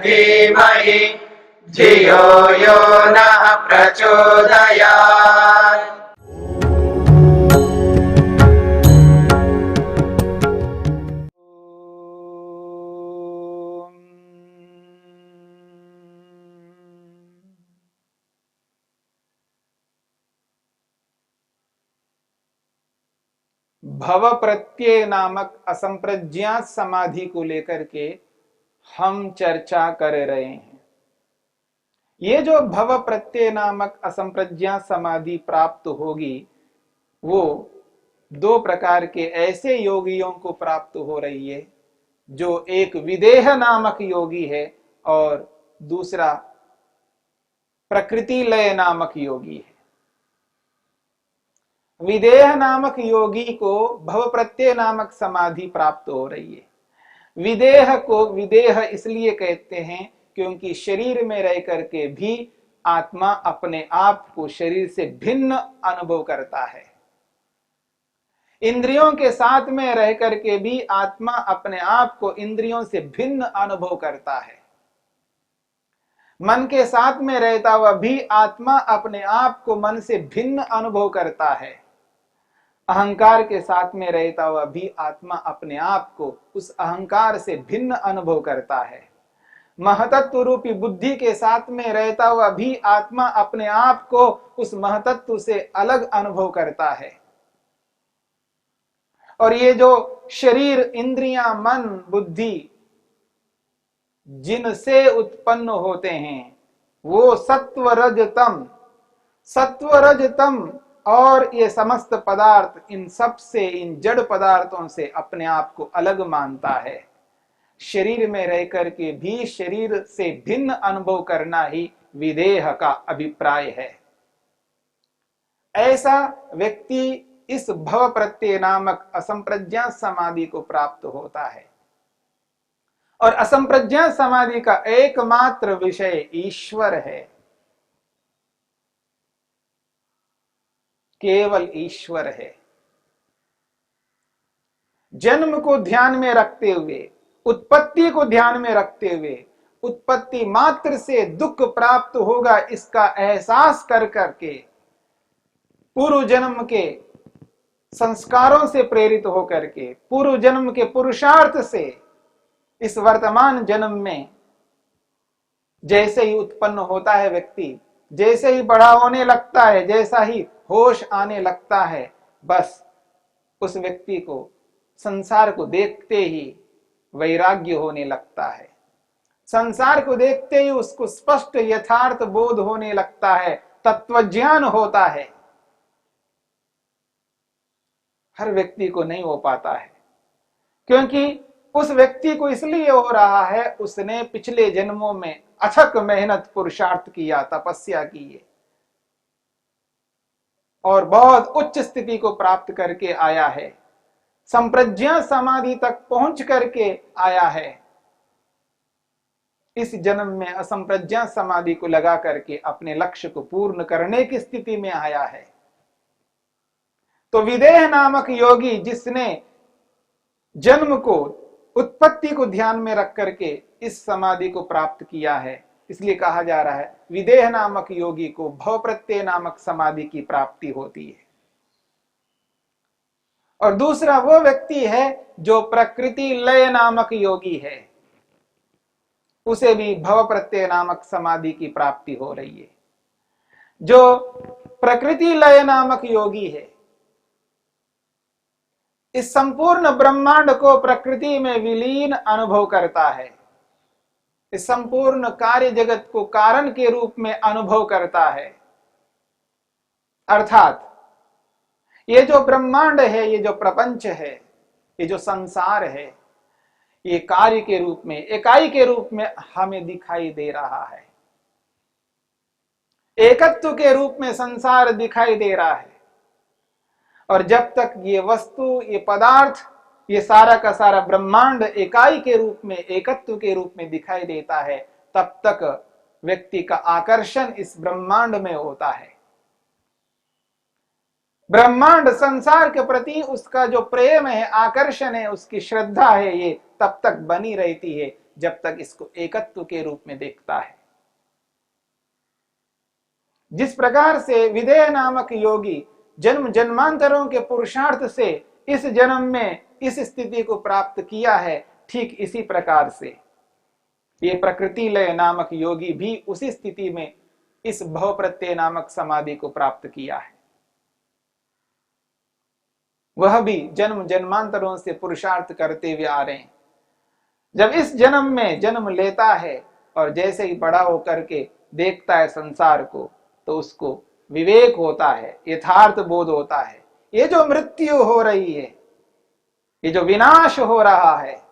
धीमहि धियो यो नः प्रचोदयात्। भव प्रत्यय नामक असंप्रज्ञात समाधि को लेकर के हम चर्चा कर रहे हैं। ये जो भव प्रत्यय नामक असंप्रज्ञात समाधि प्राप्त होगी वो दो प्रकार के ऐसे योगियों को प्राप्त हो रही है, जो एक विदेह नामक योगी है और दूसरा प्रकृति लय नामक योगी है। विदेह नामक योगी को भव प्रत्यय नामक समाधि प्राप्त हो रही है। विदेह को विदेह इसलिए कहते हैं क्योंकि शरीर में रह करके भी आत्मा अपने आप को शरीर से भिन्न अनुभव करता है। इंद्रियों के साथ में रह करके भी आत्मा अपने आप को इंद्रियों से भिन्न अनुभव करता है। मन के साथ में रहता हुआ भी आत्मा अपने आप को मन से भिन्न अनुभव करता है। अहंकार के साथ में रहता हुआ भी आत्मा अपने आप को उस अहंकार से भिन्न अनुभव करता है। महतत्व रूपी बुद्धि के साथ में रहता हुआ भी आत्मा अपने आप को उस महतत्व से अलग अनुभव करता है। और ये जो शरीर, इंद्रियां, मन, बुद्धि जिनसे उत्पन्न होते हैं वो सत्व रज तम और ये समस्त पदार्थ इन सब से, इन जड़ पदार्थों से अपने आप को अलग मानता है। शरीर में रह करके भी शरीर से भिन्न अनुभव करना ही विदेह का अभिप्राय है। ऐसा व्यक्ति इस भव प्रत्यय नामक असंप्रज्ञात समाधि को प्राप्त होता है। और असंप्रज्ञात समाधि का एकमात्र विषय ईश्वर है, केवल ईश्वर है। जन्म को ध्यान में रखते हुए, उत्पत्ति को ध्यान में रखते हुए, उत्पत्ति मात्र से दुख प्राप्त होगा इसका एहसास कर करके पूर्व जन्म के संस्कारों से प्रेरित होकर के, पूर्व जन्म के पुरुषार्थ से इस वर्तमान जन्म में जैसे ही उत्पन्न होता है व्यक्ति, जैसे ही बड़ा होने लगता है, जैसा ही होश आने लगता है, बस उस व्यक्ति को संसार को देखते ही वैराग्य होने लगता है। संसार को देखते ही उसको स्पष्ट यथार्थ बोध होने लगता है, तत्वज्ञान होता है। हर व्यक्ति को नहीं हो पाता है, क्योंकि उस व्यक्ति को इसलिए हो रहा है उसने पिछले जन्मों में अथक मेहनत पुरुषार्थ किया, तपस्या की है और बहुत उच्च स्थिति को प्राप्त करके आया है, संप्रज्ञात समाधि तक पहुंच करके आया है। इस जन्म में असंप्रज्ञात समाधि को लगा करके अपने लक्ष्य को पूर्ण करने की स्थिति में आया है। तो विदेह नामक योगी जिसने जन्म को, उत्पत्ति को ध्यान में रख करके इस समाधि को प्राप्त किया है, इसलिए कहा जा रहा है विदेह नामक योगी को भव प्रत्यय नामक समाधि की प्राप्ति होती है। और दूसरा वो व्यक्ति है जो प्रकृति लय नामक योगी है, उसे भी भव प्रत्यय नामक समाधि की प्राप्ति हो रही है। जो प्रकृति लय नामक योगी है, इस संपूर्ण ब्रह्मांड को प्रकृति में विलीन अनुभव करता है, इस संपूर्ण कार्य जगत को कारण के रूप में अनुभव करता है। अर्थात ये जो ब्रह्मांड है, ये जो प्रपंच है, ये जो संसार है, ये कार्य के रूप में, इकाई के रूप में हमें दिखाई दे रहा है। एकत्व के रूप में संसार दिखाई दे रहा है। और जब तक ये वस्तु, ये पदार्थ, ये सारा का सारा ब्रह्मांड इकाई के रूप में, एकत्व के रूप में दिखाई देता है, तब तक व्यक्ति का आकर्षण इस ब्रह्मांड में होता है। ब्रह्मांड, संसार के प्रति उसका जो प्रेम है, आकर्षण है, उसकी श्रद्धा है, ये तब तक बनी रहती है जब तक इसको एकत्व के रूप में देखता है। जिस प्रकार से विदेह नामक योगी जन्म जन्मांतरों के पुरुषार्थ से इस जन्म में इस स्थिति को प्राप्त किया है, ठीक इसी प्रकार से ये प्रकृति लय नामक योगी भी उसी स्थिति में इस भव प्रत्यय नामक समाधि को प्राप्त किया है। वह भी जन्म जन्मांतरों से पुरुषार्थ करते हुए आ रहे हैं। जब इस जन्म में जन्म लेता है और जैसे ही बड़ा होकर के देखता है संसार को, तो उसको विवेक होता है, यथार्थ बोध होता है। ये जो मृत्यु हो रही है, ये जो विनाश हो रहा है,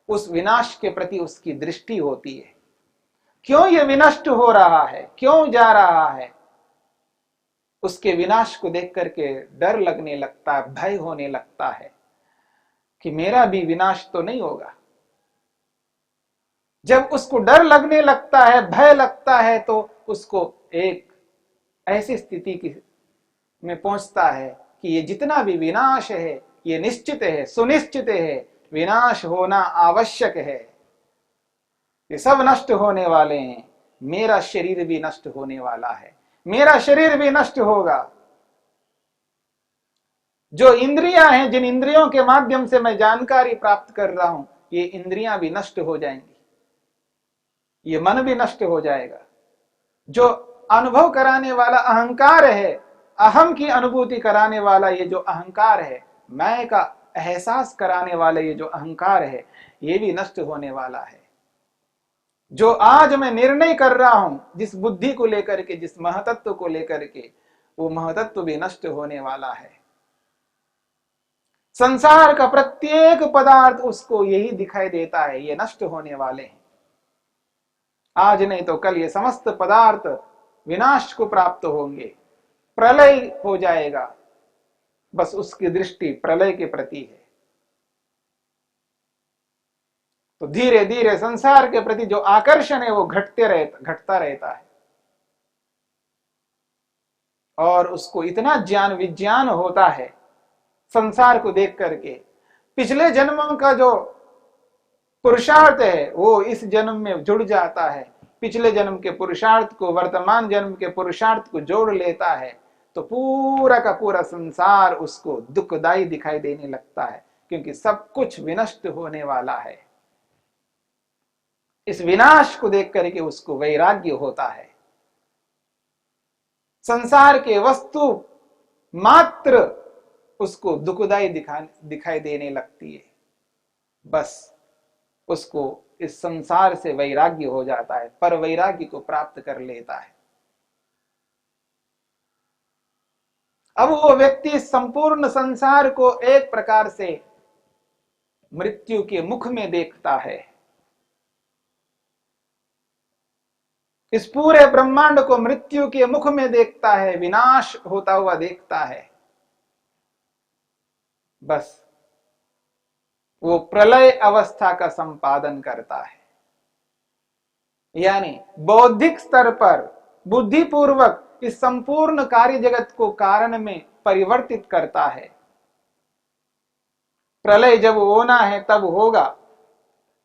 उस विनाश के प्रति उसकी दृष्टि होती है। क्यों ये विनष्ट हो रहा है, क्यों जा रहा है, उसके विनाश को देख करके डर लगने लगता है, भय होने लगता है कि मेरा भी विनाश तो नहीं होगा। जब उसको डर लगने लगता है, भय लगता है, तो उसको एक ऐसी स्थिति में पहुंचता है कि ये जितना भी विनाश है ये निश्चित है, सुनिश्चित है, विनाश होना आवश्यक है, ये सब नष्ट होने वाले हैं। मेरा शरीर भी नष्ट होने वाला है, मेरा शरीर भी नष्ट होगा। जो इंद्रियां हैं, जिन इंद्रियों के माध्यम से मैं जानकारी प्राप्त कर रहा हूं, ये इंद्रियां भी नष्ट हो जाएंगी, ये मन भी नष्ट हो जाएगा। जो अनुभव कराने वाला अहंकार है, अहम की अनुभूति कराने वाला ये जो अहंकार है, मैं का एहसास कराने वाला ये जो अहंकार है, ये भी नष्ट होने वाला है। जो आज मैं निर्णय कर रहा हूं, जिस बुद्धि को लेकर के, जिस महतत्व को लेकर के, वो महतत्व भी नष्ट होने वाला है। संसार का प्रत्येक पदार्थ उसको यही दिखाई देता है, ये नष्ट होने वाले हैं। आज नहीं तो कल ये समस्त पदार्थ विनाश को प्राप्त होंगे, प्रलय हो जाएगा। बस उसकी दृष्टि प्रलय के प्रति है। तो धीरे धीरे संसार के प्रति जो आकर्षण है वो घटता रहता है, और उसको इतना ज्ञान विज्ञान होता है संसार को देख करके। पिछले जन्मों का जो पुरुषार्थ है वो इस जन्म में जुड़ जाता है, पिछले जन्म के पुरुषार्थ को वर्तमान जन्म के पुरुषार्थ को जोड़ लेता है, तो पूरा का पूरा संसार उसको दुखदाई दिखाई देने लगता है, क्योंकि सब कुछ विनष्ट होने वाला है। इस विनाश को देख करके उसको वैराग्य होता है। संसार के वस्तु मात्र उसको दुखदाई दिखाई देने लगती है। बस उसको इस संसार से वैराग्य हो जाता है, पर वैराग्य को प्राप्त कर लेता है। अब वो व्यक्ति संपूर्ण संसार को एक प्रकार से मृत्यु के मुख में देखता है। इस पूरे ब्रह्मांड को मृत्यु के मुख में देखता है, विनाश होता हुआ देखता है। बस वो प्रलय अवस्था का संपादन करता है, यानी बौद्धिक स्तर पर बुद्धिपूर्वक इस संपूर्ण कार्य जगत को कारण में परिवर्तित करता है। प्रलय जब होना है तब होगा।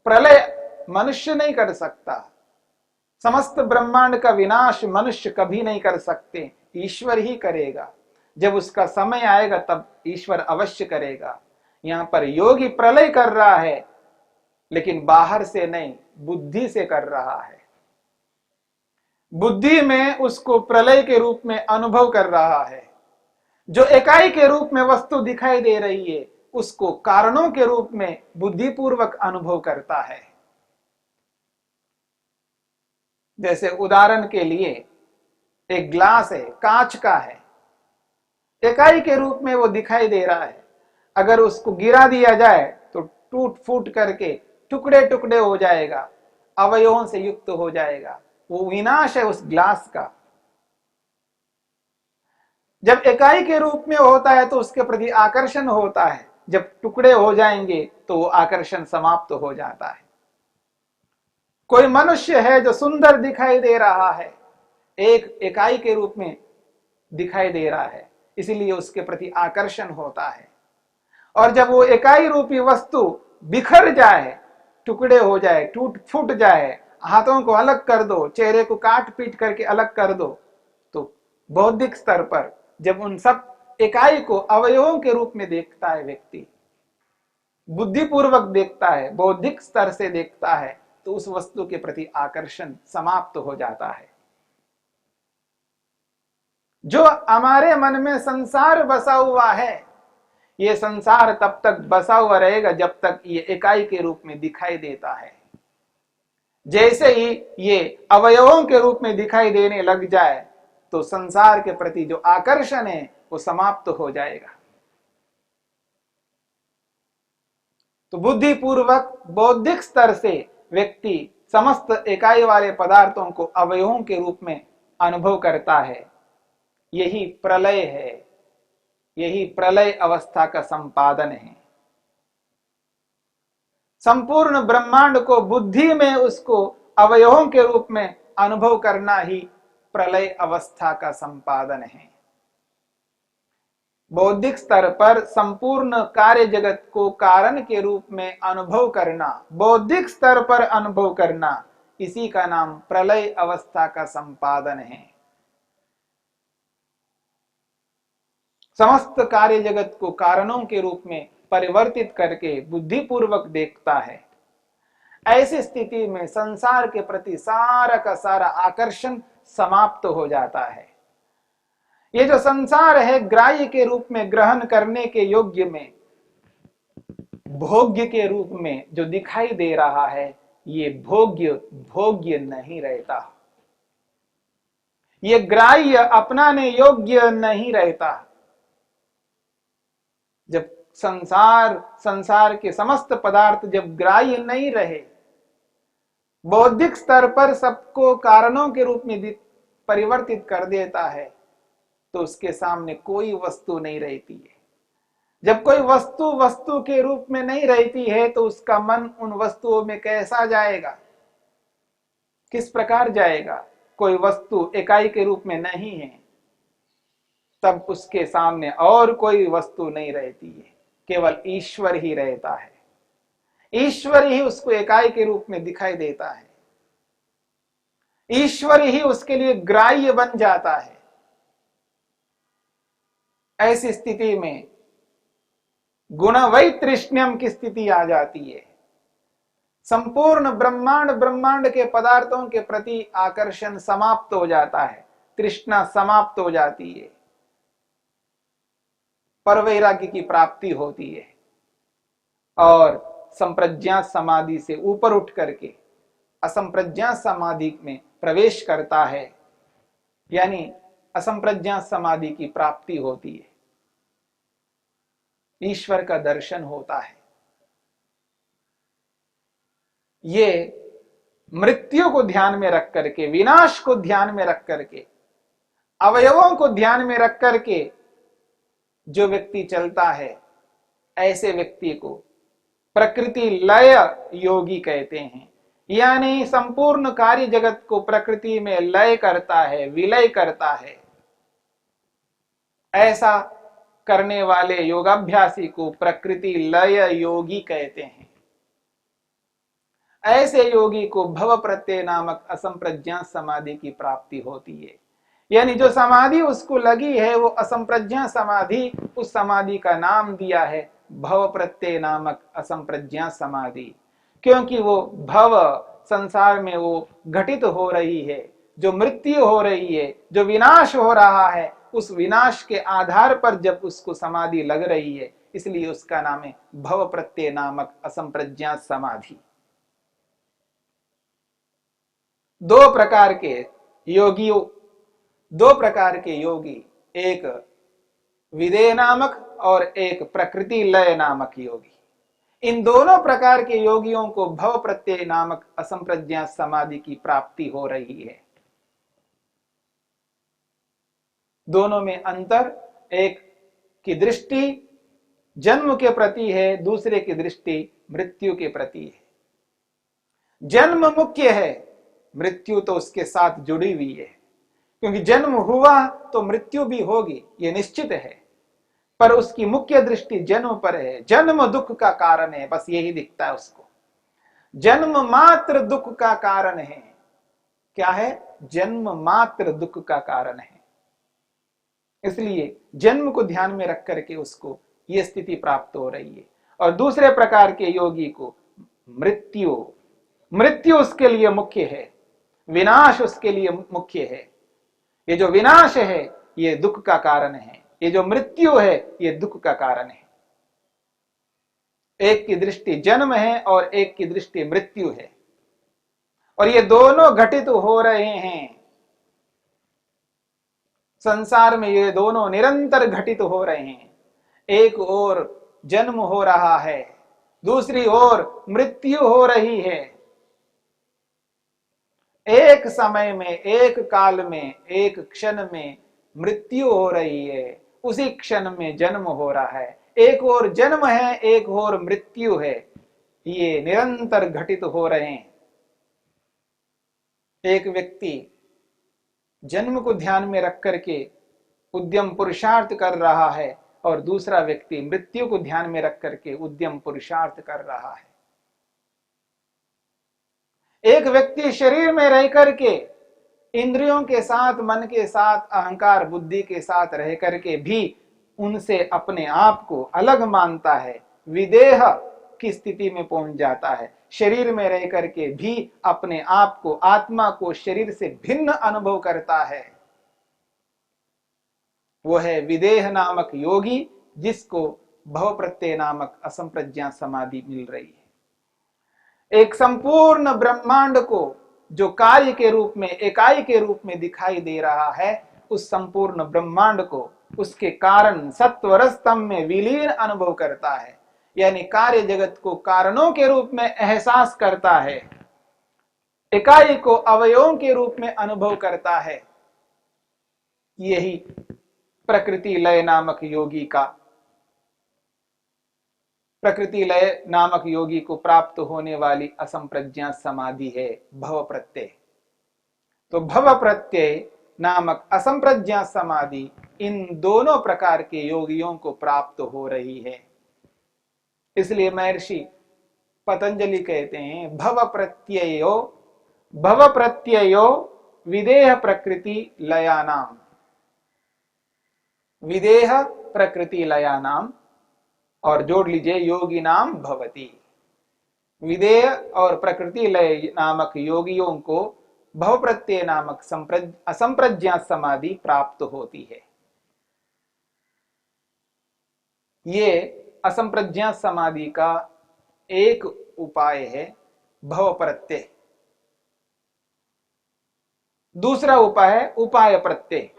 प्रलय मनुष्य नहीं कर सकता, समस्त ब्रह्मांड का विनाश मनुष्य कभी नहीं कर सकते, ईश्वर ही करेगा। जब उसका समय आएगा तब ईश्वर अवश्य करेगा। यहां पर योगी प्रलय कर रहा है, लेकिन बाहर से नहीं, बुद्धि से कर रहा है। बुद्धि में उसको प्रलय के रूप में अनुभव कर रहा है। जो इकाई के रूप में वस्तु दिखाई दे रही है, उसको कारणों के रूप में बुद्धिपूर्वक अनुभव करता है। जैसे उदाहरण के लिए एक ग्लास है, कांच का है, इकाई के रूप में वो दिखाई दे रहा है। अगर उसको गिरा दिया जाए तो टूट फूट करके टुकड़े टुकड़े हो जाएगा, अवयवों से युक्त हो जाएगा। वो विनाश है उस ग्लास का। जब इकाई के रूप में होता है तो उसके प्रति आकर्षण होता है, जब टुकड़े हो जाएंगे तो वो आकर्षण समाप्त हो जाता है। कोई मनुष्य है जो सुंदर दिखाई दे रहा है, एक इकाई के रूप में दिखाई दे रहा है, इसलिए उसके प्रति आकर्षण होता है। और जब वो इकाई रूपी वस्तु बिखर जाए, टुकड़े हो जाए, टूट फूट जाए, हाथों को अलग कर दो, चेहरे को काट पीट करके अलग कर दो, तो बौद्धिक स्तर पर जब उन सब इकाई को अवयवों के रूप में देखता है व्यक्ति, बुद्धिपूर्वक देखता है, बौद्धिक स्तर से देखता है, तो उस वस्तु के प्रति आकर्षण समाप्त हो जाता है। जो हमारे मन में संसार बसा हुआ है, ये संसार तब तक बसा हुआ रहेगा जब तक ये इकाई के रूप में दिखाई देता है। जैसे ही ये अवयवों के रूप में दिखाई देने लग जाए तो संसार के प्रति जो आकर्षण है वो समाप्त हो जाएगा। तो बुद्धिपूर्वक बौद्धिक स्तर से व्यक्ति समस्त इकाई वाले पदार्थों को अवयवों के रूप में अनुभव करता है। यही प्रलय है, यही प्रलय अवस्था का संपादन है। संपूर्ण ब्रह्मांड को बुद्धि में उसको अवयवों के रूप में अनुभव करना ही प्रलय अवस्था का संपादन है। बौद्धिक स्तर पर संपूर्ण कार्य जगत को कारण के रूप में अनुभव करना, बौद्धिक स्तर पर अनुभव करना, इसी का नाम प्रलय अवस्था का संपादन है। समस्त कार्य जगत को कारणों के रूप में परिवर्तित करके बुद्धिपूर्वक देखता है। ऐसी स्थिति में संसार के प्रति सारा का सारा आकर्षण समाप्त हो जाता है। ये जो संसार है ग्राह्य के रूप में ग्रहण करने के योग्य में, भोग्य के रूप में जो दिखाई दे रहा है, ये भोग्य नहीं रहता। ये ग्राह्य अपनाने योग्य नहीं रहता। जब संसार के समस्त पदार्थ जब ग्राह्य नहीं रहे, बौद्धिक स्तर पर सबको कारणों के रूप में परिवर्तित कर देता है, तो उसके सामने कोई वस्तु नहीं रहती है। जब कोई वस्तु के रूप में नहीं रहती है तो उसका मन उन वस्तुओं में कैसा जाएगा, किस प्रकार जाएगा? कोई वस्तु इकाई के रूप में नहीं है, तब उसके सामने और कोई वस्तु नहीं रहती है, केवल ईश्वर ही रहता है। ईश्वर ही उसको इकाई के रूप में दिखाई देता है। ईश्वर ही उसके लिए ग्राह्य बन जाता है। ऐसी स्थिति में गुणवैतृष्ण्यम की स्थिति आ जाती है। संपूर्ण ब्रह्मांड के पदार्थों के प्रति आकर्षण समाप्त हो जाता है, तृष्णा समाप्त हो जाती है, परवैराग्य की प्राप्ति होती है और संप्रज्ञात समाधि से ऊपर उठ करके असंप्रज्ञात समाधि में प्रवेश करता है, यानी असंप्रज्ञात समाधि की प्राप्ति होती है, ईश्वर का दर्शन होता है। ये मृत्यु को ध्यान में रख करके, विनाश को ध्यान में रख करके, अवयवों को ध्यान में रख करके जो व्यक्ति चलता है, ऐसे व्यक्ति को प्रकृति लय योगी कहते हैं। यानी संपूर्ण कार्य जगत को प्रकृति में लय करता है, विलय करता है। ऐसा करने वाले योगाभ्यासी को प्रकृति लय योगी कहते हैं। ऐसे योगी को भव प्रत्यय नामक असंप्रज्ञात समाधि की प्राप्ति होती है। यानी जो समाधि उसको लगी है वो असंप्रज्ञात समाधि, उस समाधि का नाम दिया है भव प्रत्यय नामक असंप्रज्ञात समाधि। क्योंकि वो भव, संसार में वो घटित हो रही है, जो मृत्यु हो रही है, जो विनाश हो रहा है, उस विनाश के आधार पर जब उसको समाधि लग रही है, इसलिए उसका नाम है भव प्रत्यय नामक असंप्रज्ञात समाधि। दो प्रकार के योगी, एक विदेह नामक और एक प्रकृति लय नामक योगी। इन दोनों प्रकार के योगियों को भव प्रत्यय नामक असंप्रज्ञात समाधि की प्राप्ति हो रही है। दोनों में अंतर, एक की दृष्टि जन्म के प्रति है, दूसरे की दृष्टि मृत्यु के प्रति है। जन्म मुख्य है, मृत्यु तो उसके साथ जुड़ी हुई है, क्योंकि जन्म हुआ तो मृत्यु भी होगी, ये निश्चित है। पर उसकी मुख्य दृष्टि जन्म पर है। जन्म दुख का कारण है, बस यही दिखता है उसको। जन्म मात्र दुख का कारण है। क्या है? जन्म मात्र दुख का कारण है। इसलिए जन्म को ध्यान में रख करके उसको यह स्थिति प्राप्त हो रही है। और दूसरे प्रकार के योगी को मृत्यु, मृत्यु उसके लिए मुख्य है, विनाश उसके लिए मुख्य है। ये जो विनाश है ये दुख का कारण है, ये जो मृत्यु है ये दुख का कारण है। एक की दृष्टि जन्म है और एक की दृष्टि मृत्यु है, और ये दोनों घटित हो रहे हैं संसार में। ये दोनों निरंतर घटित हो रहे हैं। एक ओर जन्म हो रहा है, दूसरी ओर मृत्यु हो रही है। एक समय में, एक काल में, एक क्षण में मृत्यु हो रही है, उसी क्षण में जन्म हो रहा है। एक और जन्म है, एक और मृत्यु है। ये निरंतर घटित हो रहे हैं। एक व्यक्ति जन्म को ध्यान में रख करके उद्यम पुरुषार्थ कर रहा है, और दूसरा व्यक्ति मृत्यु को ध्यान में रख करके उद्यम पुरुषार्थ कर रहा है। एक व्यक्ति शरीर में रह करके इंद्रियों के साथ, मन के साथ, अहंकार बुद्धि के साथ रह करके भी उनसे अपने आप को अलग मानता है, विदेह की स्थिति में पहुंच जाता है। शरीर में रह करके भी अपने आप को, आत्मा को शरीर से भिन्न अनुभव करता है। वो है विदेह नामक योगी, जिसको भव प्रत्यय नामक असंप्रज्ञा समाधि मिल रही है। एक संपूर्ण ब्रह्मांड को जो कार्य के रूप में, इकाई के रूप में दिखाई दे रहा है, उस संपूर्ण ब्रह्मांड को उसके कारण सत्व रस तम में विलीन अनुभव करता है। यानी कार्य जगत को कारणों के रूप में एहसास करता है, इकाई को अवयवों के रूप में अनुभव करता है। यही प्रकृति लय नामक योगी का, प्रकृति लय नामक योगी को प्राप्त होने वाली असंप्रज्ञा समाधि है, भव प्रत्यय। तो भव प्रत्यय नामक असंप्रज्ञा समाधि इन दोनों प्रकार के योगियों को प्राप्त हो रही है। इसलिए महर्षि पतंजलि कहते हैं, भव प्रत्ययो विदेह प्रकृति लयानाम, विदेह प्रकृति लयानाम, और जोड़ लीजिए योगी नाम भवती। विदेह और प्रकृति लय नामक योगियों को भव प्रत्यय नामक असंप्रज्ञा समाधि प्राप्त होती है। ये असंप्रज्ञा समाधि का एक उपाय है भव प्रत्यय। दूसरा उपाय है उपाय प्रत्यय।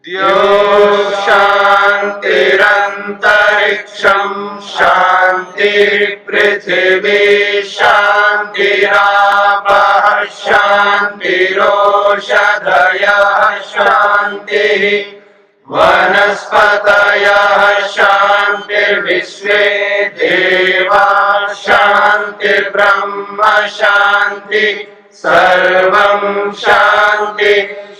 द्यौ शान्तिरन्तरिक्षं शान्तिः पृथिवी शान्तिरापः शान्तिरोषधयः शान्तिः वनस्पतयः शान्तिर्विश्वे देवाः शान्तिर्ब्रह्म शान्तिः सर्वं शान्ति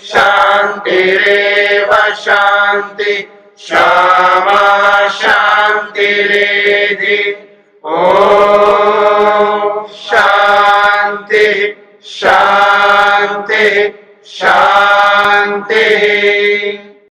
शान्तिरेव शान्ति क्षमा शान्तिरेधि। ॐ शान्ति शान्ति शान्तिः।